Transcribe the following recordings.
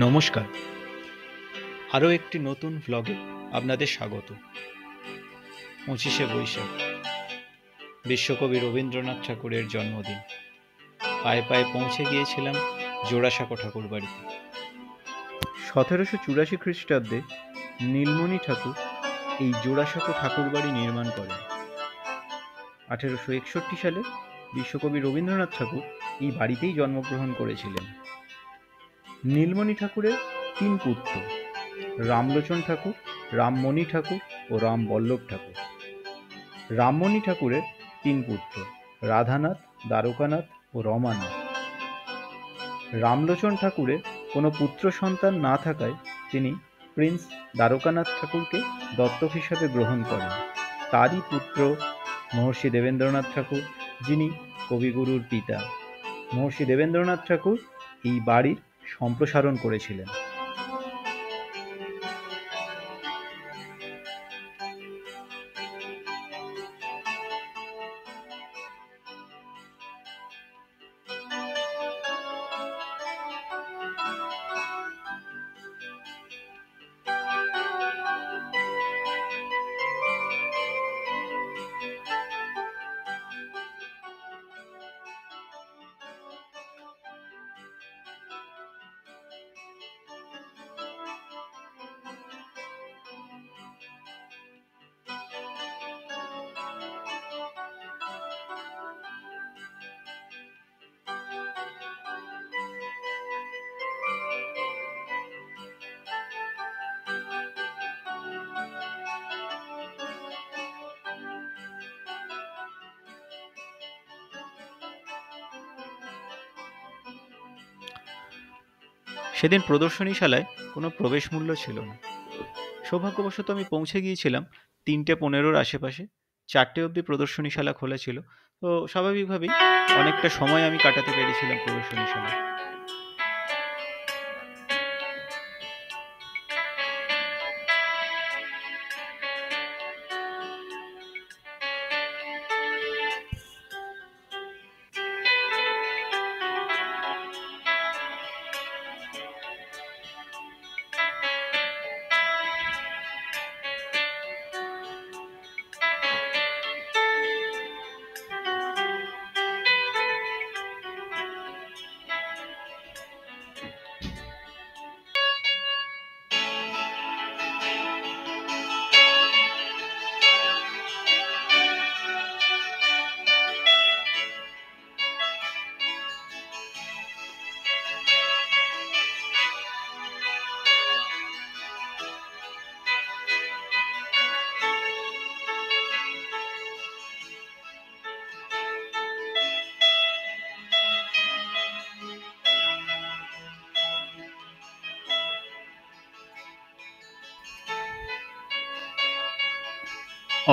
নমস্কার। আরও একটি নতুন ভ্লগে আপনাদের স্বাগত। 25শে বৈশাখ বিশ্বকবি রবীন্দ্রনাথ ঠাকুরের জন্মদিন। পায়ে পায়ে পৌঁছে গিয়েছিলাম জোড়াসাঁকো ঠাকুর বাড়িতে। 1784 খ্রিস্টাব্দে নীলমণি ঠাকুর এই জোড়াসাঁকো ঠাকুর বাড়ি নির্মাণ করেন। 1861 সালে বিশ্বকবি রবীন্দ্রনাথ ঠাকুর এই বাড়িতেই জন্মগ্রহণ করেছিলেন। নীলমণি ঠাকুরের 3 পুত্র, রামলোচন ঠাকুর, রামমণি ঠাকুর ও রামবল্লভ ঠাকুর। রামমণি ঠাকুরের 3 পুত্র, রাধানাথ, দ্বারকানাথ ও রমানাথ। রামলোচন ঠাকুরের কোনো পুত্র সন্তান না থাকায় তিনি প্রিন্স দ্বারকানাথ ঠাকুরকে দত্তক হিসাবে গ্রহণ করেন। তারই পুত্র মহর্ষি দেবেন্দ্রনাথ ঠাকুর, যিনি কবিগুরুর পিতা। মহর্ষি দেবেন্দ্রনাথ ঠাকুর এই বাড়ির সম্প্রসারণ করেছিলেন। সেদিন প্রদর্শনীশালায় কোনো প্রবেশ মূল্য ছিল না। সৌভাগ্যবশত আমি পৌঁছে গিয়েছিলাম 3:15 আশেপাশে। 4টে অবধি প্রদর্শনীশালা খোলা ছিল। তো স্বাভাবিকভাবেই অনেকটা সময় আমি কাটাতে পেরেছিলাম প্রদর্শনীশালায়।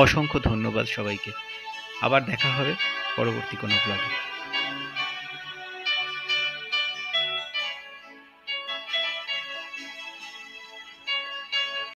অসংখ্য ধন্যবাদ সবাইকে। আবার দেখা হবে পরবর্তী কোনো ব্লগে।